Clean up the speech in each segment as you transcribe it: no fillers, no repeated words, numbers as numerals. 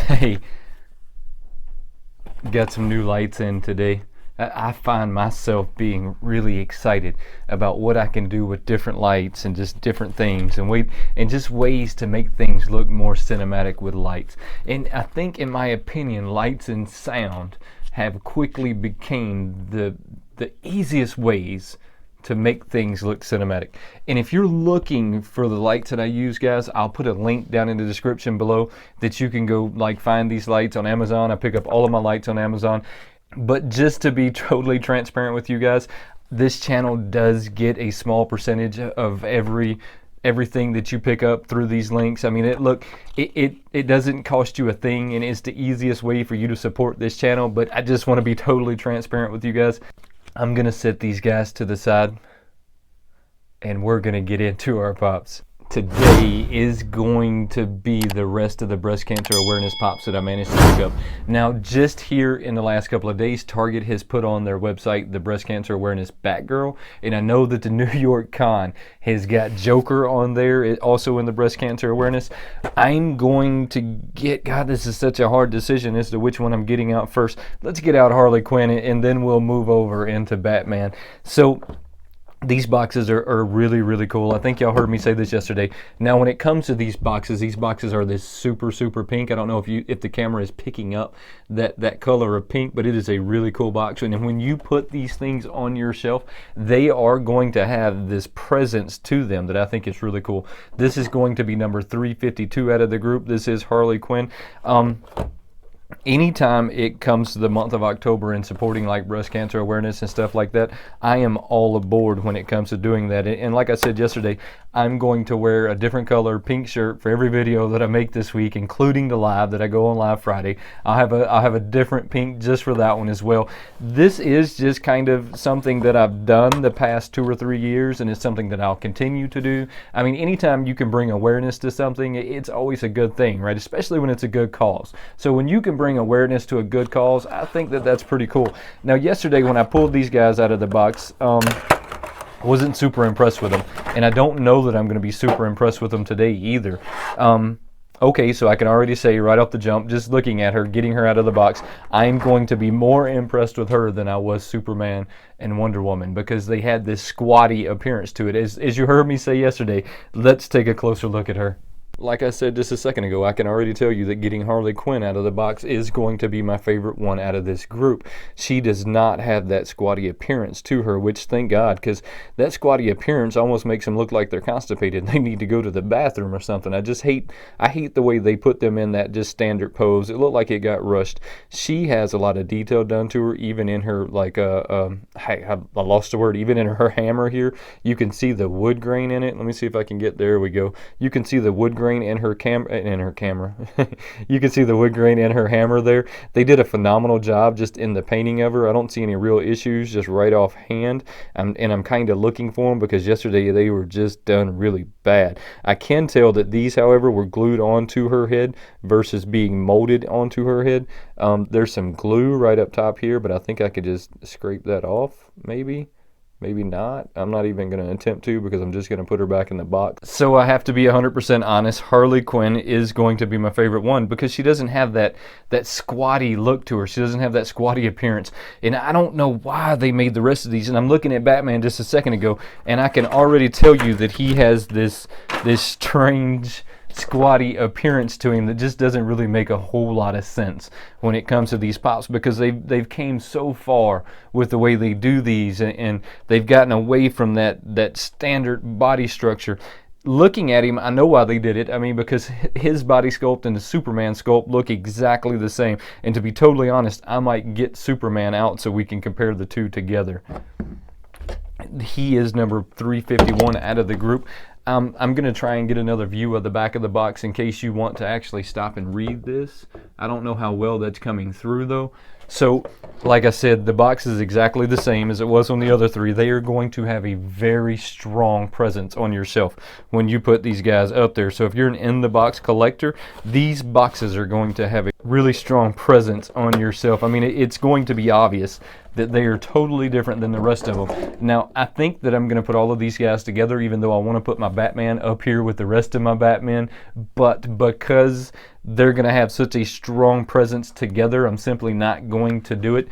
Hey, got some new lights in today. I find myself being really excited about what I can do with different lights and just different things and just ways to make things look more cinematic with lights. And I think, in my opinion, lights and sound have quickly became the easiest ways to make things look cinematic. And if you're looking for the lights that I use, guys, I'll put a link down in the description below that you can go find these lights on Amazon. I pick up all of my lights on Amazon. But just to be totally transparent with you guys, this channel does get a small percentage of everything that you pick up through these links. I mean, it doesn't cost you a thing, and it's the easiest way for you to support this channel. But I just want to be totally transparent with you guys. I'm gonna set these guys to the side and we're gonna get into our pops. Today is going to be the rest of the breast cancer awareness pops that I managed to pick up. Now, just here in the last couple of days, Target has put on their website the breast cancer awareness Batgirl, and I know that the New York Con has got Joker on there, also in the breast cancer awareness. I'm going to get, God, this is such a hard decision as to which one I'm getting out first. Let's get out Harley Quinn, and then we'll move over into Batman. So these boxes are really, really cool. I think y'all heard me say this yesterday. Now, when it comes to these boxes are this super, super pink. I don't know if the camera is picking up that color of pink, but it is a really cool box. And when you put these things on your shelf, they are going to have this presence to them that I think is really cool. This is going to be number 352 out of the group. This is Harley Quinn. Anytime it comes to the month of October and supporting like breast cancer awareness and stuff like that, I am all aboard when it comes to doing that. And like I said yesterday, I'm going to wear a different color pink shirt for every video that I make this week, including the live that I go on live Friday. I'll have a different pink just for that one as well. This is just kind of something that I've done the past 2 or 3 years, and it's something that I'll continue to do. I mean, anytime you can bring awareness to something, it's always a good thing, right? Especially when it's a good cause. So when you can bring awareness to a good cause, I think that that's pretty cool. Now, yesterday when I pulled these guys out of the box, wasn't super impressed with them, and I don't know that I'm going to be super impressed with them today either. Okay, so I can already say right off the jump, just looking at her, getting her out of the box, I'm going to be more impressed with her than I was Superman and Wonder Woman, because they had this squatty appearance to it. As you heard me say yesterday, let's take a closer look at her. Like I said just a second ago, I can already tell you that getting Harley Quinn out of the box is going to be my favorite one out of this group. She does not have that squatty appearance to her, which thank God, because that squatty appearance almost makes them look like they're constipated. They need to go to the bathroom or something. I hate the way they put them in that just standard pose. It looked like it got rushed. She has a lot of detail done to her, even in her, I lost the word, even in her hammer here. You can see the wood grain in it. Let me see if I can get, there we go. You can see the wood grain in her camera. You can see the wood grain in her hammer there. They did a phenomenal job just in the painting of her. I don't see any real issues, just right off hand. And I'm kind of looking for them, because yesterday they were just done really bad. I can tell that these, however, were glued onto her head versus being molded onto her head. There's some glue right up top here, but I think I could just scrape that off, maybe. Maybe not. I'm not even going to attempt to, because I'm just going to put her back in the box. So I have to be 100% honest. Harley Quinn is going to be my favorite one, because she doesn't have that squatty look to her. She doesn't have that squatty appearance. And I don't know why they made the rest of these. And I'm looking at Batman just a second ago, and I can already tell you that he has this strange squatty appearance to him that just doesn't really make a whole lot of sense when it comes to these pops, because they've came so far with the way they do these, and they've gotten away from that standard body structure. Looking at him, I know why they did it. I mean, because his body sculpt and the Superman sculpt look exactly the same. And to be totally honest, I might get Superman out so we can compare the two together. He is number 351 out of the group. I'm going to try and get another view of the back of the box in case you want to actually stop and read this. I don't know how well that's coming through, though. So, like I said, the box is exactly the same as it was on the other three. They are going to have a very strong presence on your shelf when you put these guys out there. So if you're an in-the-box collector, these boxes are going to have a really strong presence on yourself. I mean, it's going to be obvious that they are totally different than the rest of them. Now, I think that I'm going to put all of these guys together, even though I want to put my Batman up here with the rest of my Batman. But because they're going to have such a strong presence together, I'm simply not going to do it.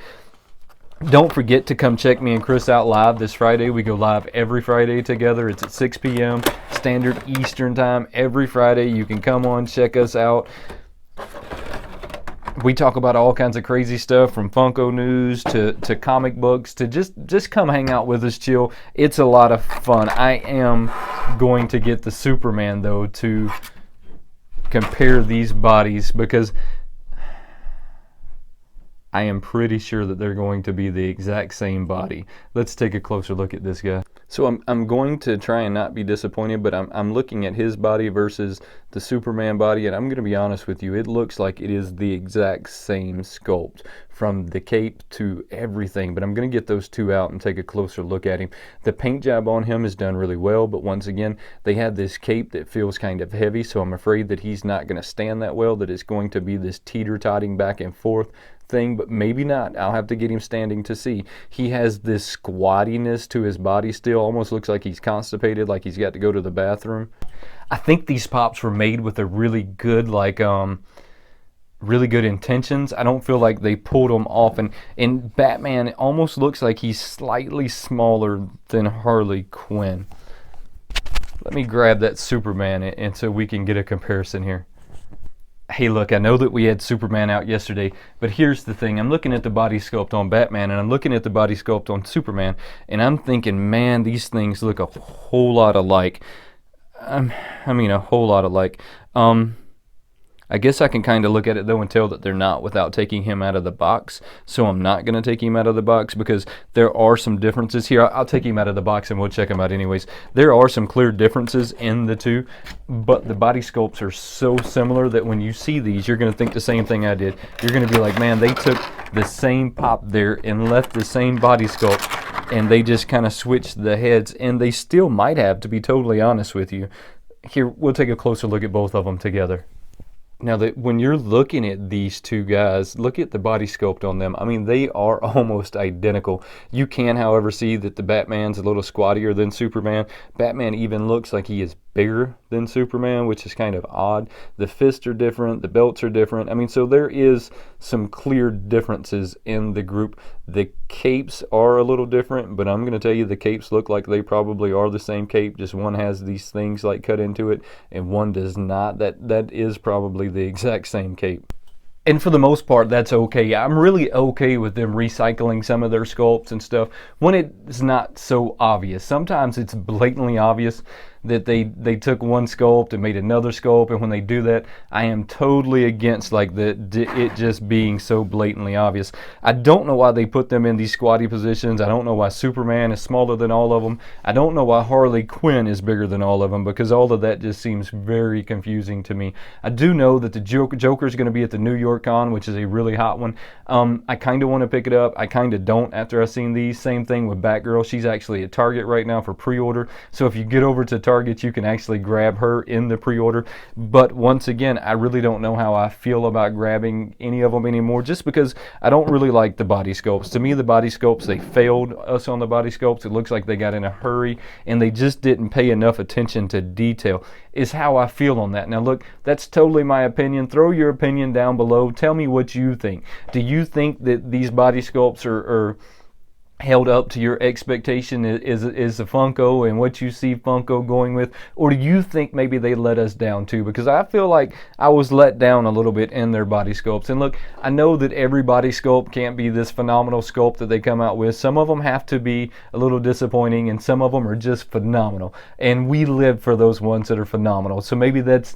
Don't forget to come check me and Chris out live this Friday. We go live every Friday together. It's at 6 p.m. Standard Eastern Time every Friday. You can come on, check us out. We talk about all kinds of crazy stuff, from Funko news to comic books, to just come hang out with us, chill. It's a lot of fun. I am going to get the Superman, though, to compare these bodies, because I am pretty sure that they're going to be the exact same body. Let's take a closer look at this guy. So I'm going to try and not be disappointed, but I'm looking at his body versus the Superman body, and I'm going to be honest with you, it looks like it is the exact same sculpt, from the cape to everything. But I'm going to get those two out and take a closer look at him. The paint job on him is done really well, but once again, they have this cape that feels kind of heavy, so I'm afraid that he's not going to stand that well, that it's going to be this teeter-totting back and forth thing, but maybe not. I'll have to get him standing to see. He has this squattiness to his body still, almost looks like he's constipated, like he's got to go to the bathroom. I think these pops were made with a really good, really good intentions. I don't feel like they pulled them off, and Batman almost looks like he's slightly smaller than Harley Quinn. Let me grab that Superman and so we can get a comparison here. Hey, look, I know that we had Superman out yesterday, but here's the thing. I'm looking at the body sculpt on Batman, and I'm looking at the body sculpt on Superman, and I'm thinking, man, these things look a whole lot alike. I mean, a whole lot alike. I guess I can kind of look at it, though, and tell that they're not without taking him out of the box. So I'm not going to take him out of the box, because there are some differences here. I'll take him out of the box and we'll check him out anyways. There are some clear differences in the two, but the body sculpts are so similar that when you see these, you're going to think the same thing I did. You're going to be like, man, they took the same pop there and left the same body sculpt, and they just kind of switched the heads, and they still might have, to be totally honest with you. Here, we'll take a closer look at both of them together. Now, when you're looking at these two guys, look at the body sculpt on them. I mean, they are almost identical. You can, however, see that the Batman's a little squattier than Superman. Batman even looks like he is bigger than Superman, which is kind of odd. The fists are different. The belts are different. I mean, so there is some clear differences in the group. The capes are a little different, but I'm going to tell you the capes look like they probably are the same cape. Just one has these things like cut into it, and one does not. That is probably the exact same cape. And for the most part, that's okay. I'm really okay with them recycling some of their sculpts and stuff when it's not so obvious. Sometimes it's blatantly obvious that they took one sculpt and made another sculpt, and when they do that, I am totally against it just being so blatantly obvious. I don't know why they put them in these squatty positions. I don't know why Superman is smaller than all of them. I don't know why Harley Quinn is bigger than all of them, because all of that just seems very confusing to me. I do know that the Joker is going to be at the New York Con, which is a really hot one. I kind of want to pick it up. I kind of don't after I've seen these. Same thing with Batgirl. She's actually at Target right now for pre-order. So if you get over to Target, you can actually grab her in the pre-order. But once again, I really don't know how I feel about grabbing any of them anymore, just because I don't really like the body sculpts. To me, the body sculpts, they failed us on the body sculpts. It looks like they got in a hurry and they just didn't pay enough attention to detail, is how I feel on that. Now look, that's totally my opinion. Throw your opinion down below. Tell me what you think. Do you think that these body sculpts are held up to your expectation is the Funko and what you see Funko going with, or do you think maybe they let us down too? Because I feel like I was let down a little bit in their body sculpts. And look, I know that every body sculpt can't be this phenomenal sculpt that they come out with. Some of them have to be a little disappointing, and some of them are just phenomenal, and we live for those ones that are phenomenal. So maybe that's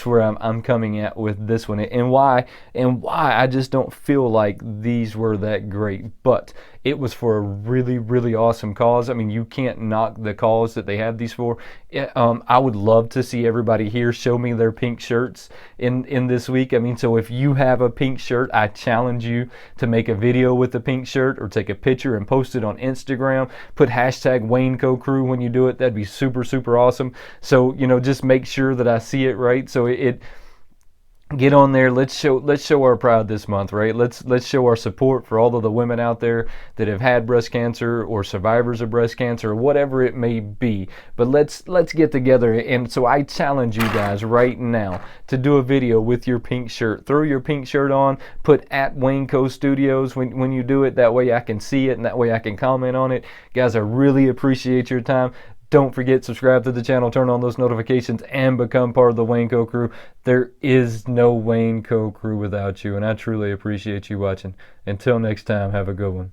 where I'm coming at with this one, and why I just don't feel like these were that great. But it was for a really, really awesome cause. I mean, you can't knock the cause that they have these for. I would love to see everybody here show me their pink shirts in this week. I mean, so if you have a pink shirt, I challenge you to make a video with the pink shirt, or take a picture and post it on Instagram. Put hashtag Wayneko crew when you do it. That'd be super, super awesome. So, just make sure that I see it right. So get on there. Let's show our pride this month, right? Let's show our support for all of the women out there that have had breast cancer or survivors of breast cancer or whatever it may be. But let's get together. And so I challenge you guys right now to do a video with your pink shirt. Throw your pink shirt on, put at Wayneko Studios when you do it. That way I can see it and that way I can comment on it. Guys, I really appreciate your time. Don't forget, subscribe to the channel, turn on those notifications, and become part of the Wayneko crew. There is no Wayneko crew without you, and I truly appreciate you watching. Until next time, have a good one.